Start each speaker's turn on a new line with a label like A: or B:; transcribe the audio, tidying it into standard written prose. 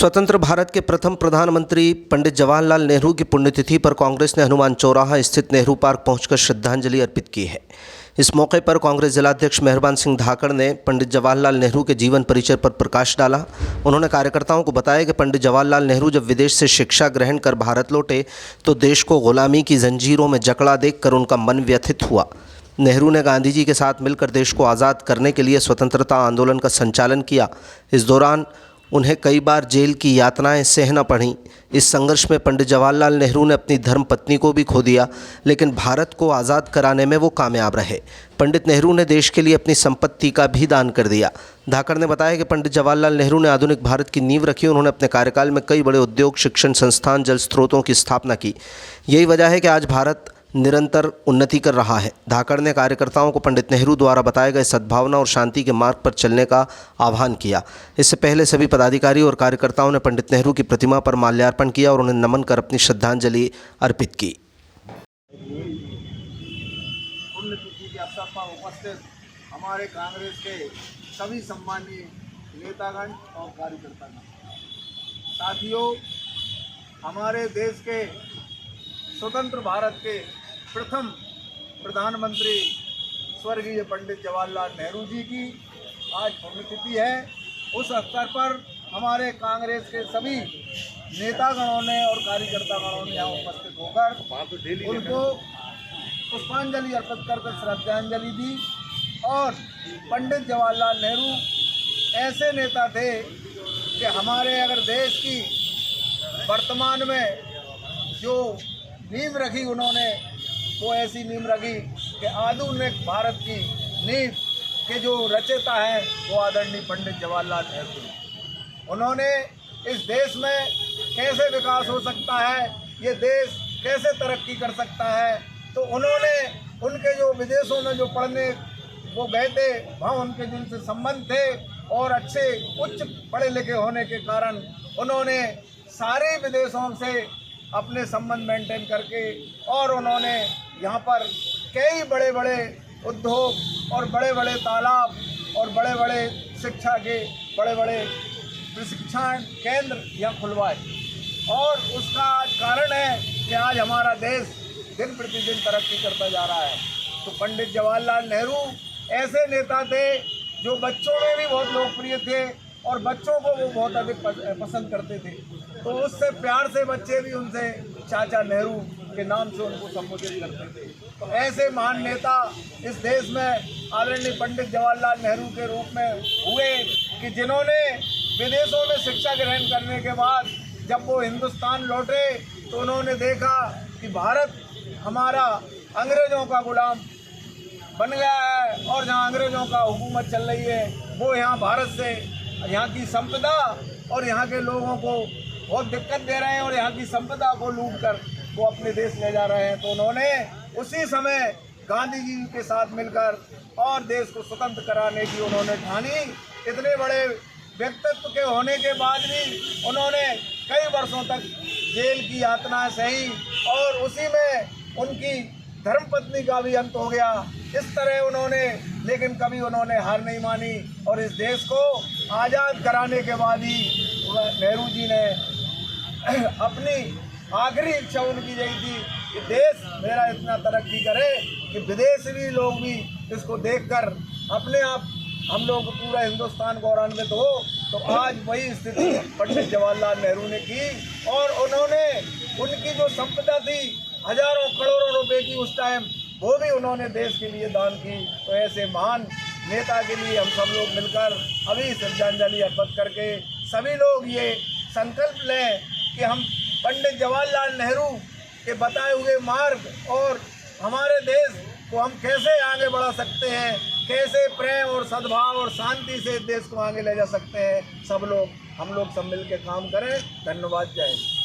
A: स्वतंत्र भारत के प्रथम प्रधानमंत्री पंडित जवाहरलाल नेहरू की पुण्यतिथि पर कांग्रेस ने हनुमान चौराहा स्थित नेहरू पार्क पहुंचकर श्रद्धांजलि अर्पित की है। इस मौके पर कांग्रेस जिलाध्यक्ष मेहरबान सिंह धाकड़ ने पंडित जवाहरलाल नेहरू के जीवन परिचय पर प्रकाश डाला। उन्होंने कार्यकर्ताओं को बताया कि पंडित जवाहरलाल नेहरू जब विदेश से शिक्षा ग्रहण कर भारत लौटे तो देश को गुलामी की जंजीरों में जकड़ा देखकर उनका मन व्यथित हुआ। नेहरू ने गांधी जी के साथ मिलकर देश को आज़ाद करने के लिए स्वतंत्रता आंदोलन का संचालन किया। इस दौरान उन्हें कई बार जेल की यातनाएं सहना पड़ीं। इस संघर्ष में पंडित जवाहरलाल नेहरू ने अपनी धर्मपत्नी को भी खो दिया, लेकिन भारत को आज़ाद कराने में वो कामयाब रहे। पंडित नेहरू ने देश के लिए अपनी संपत्ति का भी दान कर दिया। धाकड़ ने बताया कि पंडित जवाहरलाल नेहरू ने आधुनिक भारत की नींव रखी। उन्होंने अपने कार्यकाल में कई बड़े उद्योग, शिक्षण संस्थान, जल स्रोतों की स्थापना की। यही वजह है कि आज भारत निरंतर उन्नति कर रहा है। धाकड़ ने कार्यकर्ताओं को पंडित नेहरू द्वारा बताए गए सद्भावना और शांति के मार्ग पर चलने का आह्वान किया। इससे पहले सभी पदाधिकारी और कार्यकर्ताओं ने पंडित नेहरू की प्रतिमा पर माल्यार्पण किया और उन्हें नमन कर अपनी श्रद्धांजलि अर्पित की।
B: पुण्यतिथि के अवसर पर उपस्थित हमारे कांग्रेस के सभी सम्मानीय नेतागण और कार्यकर्तागण, साथियों, हमारे देश के स्वतंत्र भारत के प्रथम प्रधानमंत्री स्वर्गीय पंडित जवाहरलाल नेहरू जी की आज पुण्यतिथि है। उस अवसर पर हमारे कांग्रेस के सभी नेतागणों ने और कार्यकर्तागणों ने यहाँ उपस्थित होकर उनको पुष्पांजलि अर्पित कर श्रद्धांजलि दी। और पंडित जवाहरलाल नेहरू ऐसे नेता थे कि हमारे अगर देश की वर्तमान में जो नींव रखी उन्होंने, वो ऐसी नींव रखी कि आधुनिक भारत की नींव के जो रचयिता हैं वो आदरणीय पंडित जवाहरलाल नेहरू। उन्होंने इस देश में कैसे विकास हो सकता है, ये देश कैसे तरक्की कर सकता है, तो उन्होंने उनके जो विदेशों में जो पढ़ने वो गए थे, वहाँ उनके जिनसे संबंध थे और अच्छे उच्च पढ़े लिखे होने के कारण उन्होंने सारे विदेशों से अपने संबंध मेंटेन करके और उन्होंने यहाँ पर कई बड़े बड़े उद्योग और बड़े बड़े तालाब और बड़े बड़े शिक्षा के बड़े बड़े प्रशिक्षण केंद्र यहाँ खुलवाए। और उसका कारण है कि आज हमारा देश दिन प्रतिदिन तरक्की करता जा रहा है। तो पंडित जवाहरलाल नेहरू ऐसे नेता थे जो बच्चों में भी बहुत लोकप्रिय थे और बच्चों को वो बहुत अधिक पसंद करते थे। तो उससे प्यार से बच्चे भी उनसे चाचा नेहरू के नाम से उनको संबोधित करते थे। तो ऐसे महान नेता इस देश में आदरणीय पंडित जवाहरलाल नेहरू के रूप में हुए कि जिन्होंने विदेशों में शिक्षा ग्रहण करने के बाद जब वो हिंदुस्तान लौटे तो उन्होंने देखा कि भारत हमारा अंग्रेज़ों का गुलाम बन गया है और जहाँ अंग्रेज़ों का हुकूमत चल रही है वो यहाँ भारत से यहाँ की संपदा और यहाँ के लोगों को बहुत दिक्कत दे रहे हैं और यहाँ की संपदा को लूट कर वो अपने देश ले जा रहे हैं। तो उन्होंने उसी समय गांधी जी के साथ मिलकर और देश को स्वतंत्र कराने की उन्होंने ठानी। इतने बड़े व्यक्तित्व के होने के बाद भी उन्होंने कई वर्षों तक जेल की यातनाएं सही और उसी में उनकी धर्मपत्नी का भी अंत हो गया। इस तरह उन्होंने लेकिन कभी उन्होंने हार नहीं मानी और इस देश को आज़ाद कराने के बाद ही नेहरू जी ने अपनी आखिरी इच्छा उनकी यही थी कि देश मेरा इतना तरक्की करे कि विदेशी लोग भी इसको देखकर अपने आप हम लोग पूरा हिंदुस्तान गौरवान्वित हो। तो आज वही स्थिति पंडित जवाहरलाल नेहरू ने की और उन्होंने उनकी जो संपदा थी हजारों करोड़ों रुपए की उस टाइम, वो भी उन्होंने देश के लिए दान की। तो ऐसे महान नेता के लिए हम सब लोग मिलकर अभी श्रद्धांजलि अर्पित करके सभी लोग ये संकल्प लें कि हम पंडित जवाहरलाल नेहरू के बताए हुए मार्ग और हमारे देश को हम कैसे आगे बढ़ा सकते हैं, कैसे प्रेम और सद्भाव और शांति से देश को आगे ले जा सकते हैं। हम लोग सब मिल के काम करें। धन्यवाद। जय हिंद।